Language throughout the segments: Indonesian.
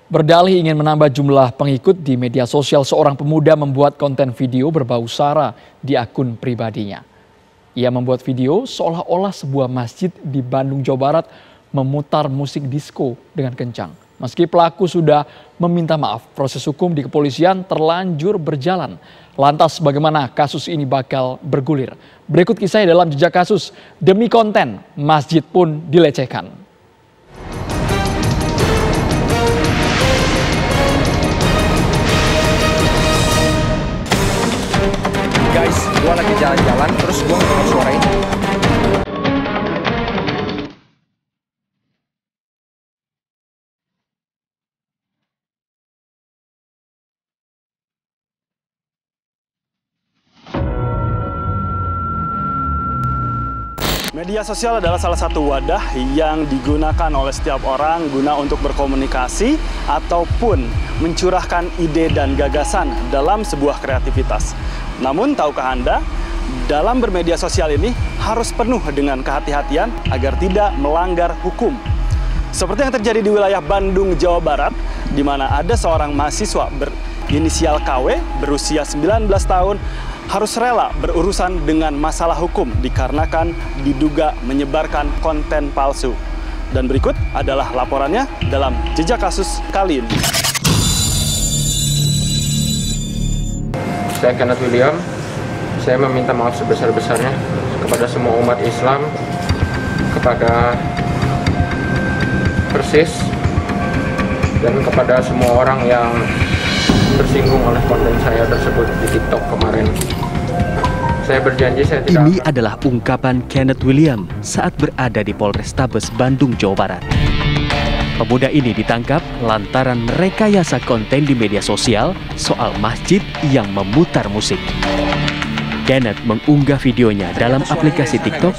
Berdalih ingin menambah jumlah pengikut di media sosial, seorang pemuda membuat konten video berbau sara di akun pribadinya. Ia membuat video seolah-olah sebuah masjid di Bandung, Jawa Barat memutar musik disco dengan kencang. Meski pelaku sudah meminta maaf, proses hukum di kepolisian terlanjur berjalan. Lantas bagaimana kasus ini bakal bergulir? Berikut kisahnya dalam Jejak Kasus. Demi konten, masjid pun dilecehkan. Guys, gue lagi jalan-jalan terus gue ngedengar suara ini. Media sosial adalah salah satu wadah yang digunakan oleh setiap orang guna untuk berkomunikasi ataupun mencurahkan ide dan gagasan dalam sebuah kreativitas. Namun, tahukah Anda, dalam bermedia sosial ini harus penuh dengan kehati-hatian agar tidak melanggar hukum. Seperti yang terjadi di wilayah Bandung, Jawa Barat, di mana ada seorang mahasiswa berinisial KW berusia 19 tahun harus rela berurusan dengan masalah hukum dikarenakan diduga menyebarkan konten palsu. Dan berikut adalah laporannya dalam Jejak Kasus kali ini. Saya Kenneth William, saya meminta maaf sebesar-besarnya kepada semua umat Islam, kepada Persis, dan kepada semua orang yang tersinggung oleh konten saya tersebut di TikTok kemarin. Saya berjanji saya tidak. Ini adalah ungkapan Kenneth William saat berada di Polrestabes Bandung, Jawa Barat. Pemuda ini ditangkap lantaran merekayasa konten di media sosial soal masjid yang memutar musik. Kenneth mengunggah videonya dalam aplikasi TikTok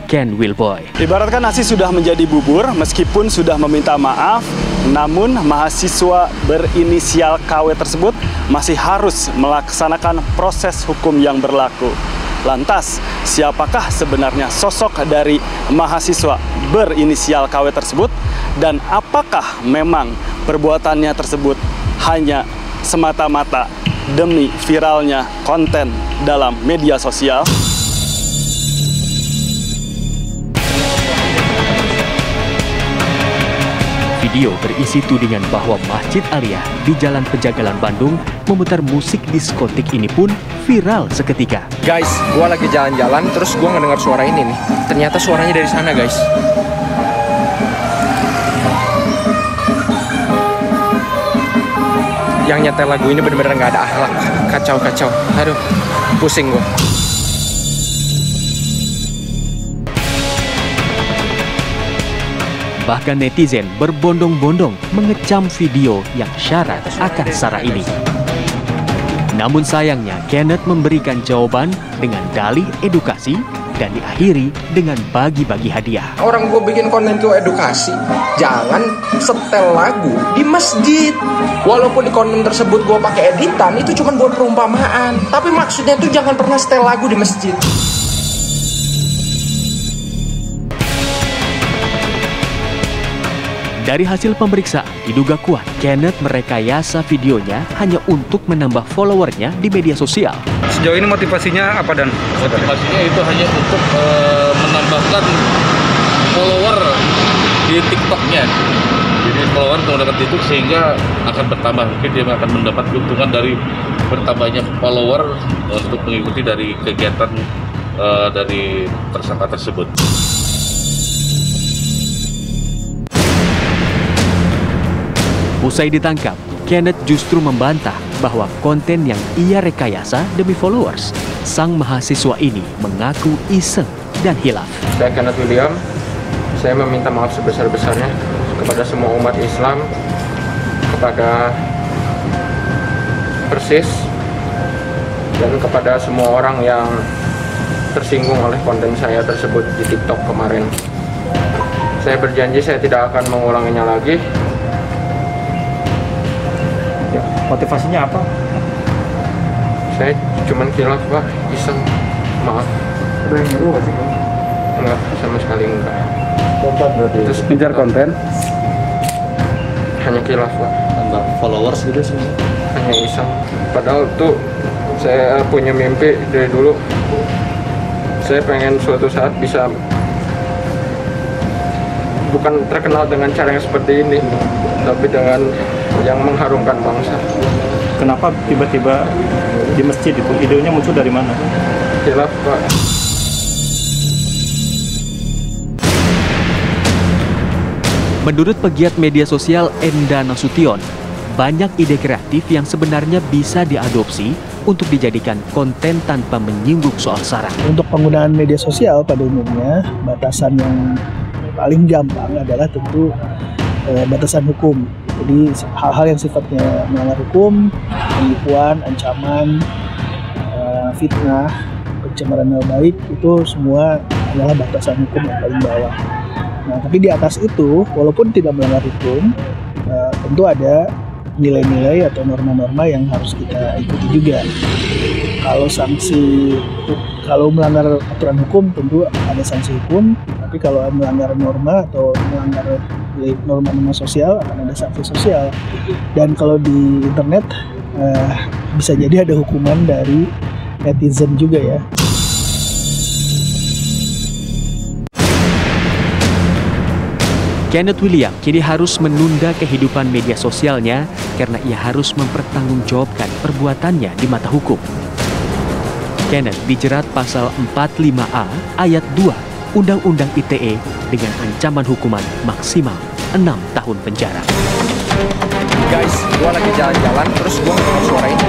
@KenWillBoy. Ibaratkan nasi sudah menjadi bubur, meskipun sudah meminta maaf, namun mahasiswa berinisial KW tersebut masih harus melaksanakan proses hukum yang berlaku. Lantas, siapakah sebenarnya sosok dari mahasiswa berinisial KW tersebut? Dan apakah memang perbuatannya tersebut hanya semata-mata demi viralnya konten dalam media sosial? Video berisi tudingan bahwa Masjid Aliyah di Jalan Penjagalan Bandung memutar musik diskotik ini pun viral seketika. Guys, gue lagi jalan-jalan terus gue ngedengar suara ini nih. Ternyata suaranya dari sana, guys. Yang nyetel lagu ini bener-bener nggak ada akhlak. Kacau-kacau. Aduh, pusing gue. Bahkan netizen berbondong-bondong mengecam video yang syarat akan sara ini. Namun sayangnya Kenneth memberikan jawaban dengan dalih edukasi dan diakhiri dengan bagi-bagi hadiah. Orang gue bikin konten itu edukasi, jangan setel lagu di masjid. Walaupun di konten tersebut gue pakai editan, itu cuma buat perumpamaan. Tapi maksudnya tuh jangan pernah setel lagu di masjid. Dari hasil pemeriksaan, diduga kuat Kenneth merekayasa videonya hanya untuk menambah followernya di media sosial. Sejauh ini motivasinya apa, Dan? Motivasinya itu hanya untuk menambahkan follower di TikToknya. Jadi follower menggunakan TikTok sehingga akan bertambah. Mungkin dia akan mendapat keuntungan dari bertambahnya follower untuk mengikuti dari kegiatan dari tersangka tersebut. Usai ditangkap, Kenneth justru membantah bahwa konten yang ia rekayasa demi followers. Sang mahasiswa ini mengaku iseng dan hilaf. Saya Kenneth William, saya meminta maaf sebesar-besarnya kepada semua umat Islam, kepada Persis, dan kepada semua orang yang tersinggung oleh konten saya tersebut di TikTok kemarin. Saya berjanji saya tidak akan mengulanginya lagi. Motivasinya apa? Saya cuman kilaf, Pak, iseng, maaf. Ada yang nyuruh nggak sih? Enggak, sama sekali enggak. Konten berarti? Terus Ngejar konten? Hanya kilaf, Pak. nambah followers gitu sih? Hanya iseng. Padahal tuh saya punya mimpi dari dulu. Saya pengen suatu saat bisa bukan terkenal dengan cara yang seperti ini, tapi dengan yang mengharumkan bangsa. Kenapa tiba-tiba di masjid itu? Idenya muncul dari mana? Hilaf, Pak. Menurut pegiat media sosial Enda Nasution, banyak ide kreatif yang sebenarnya bisa diadopsi untuk dijadikan konten tanpa menyinggung soal sara. Untuk penggunaan media sosial pada umumnya, batasan yang paling gampang adalah tentu batasan hukum. Jadi hal-hal yang sifatnya melanggar hukum, penipuan, ancaman, fitnah, pencemaran nama baik, itu semua adalah batasan hukum yang paling bawah. Nah, tapi di atas itu, walaupun tidak melanggar hukum, tentu ada nilai-nilai atau norma-norma yang harus kita ikuti juga. Kalau melanggar aturan hukum, tentu ada sanksi hukum. Tapi kalau melanggar norma atau melanggar norma-norma sosial, akan ada sanksi sosial. Dan kalau di internet, bisa jadi ada hukuman dari netizen juga ya. Kenneth William kini harus menunda kehidupan media sosialnya karena ia harus mempertanggungjawabkan perbuatannya di mata hukum. Kenneth dijerat pasal 45A ayat 2 Undang-Undang ITE dengan ancaman hukuman maksimal 6 tahun penjara. Guys, gua lagi jalan-jalan terus gua ngedengar suara ini.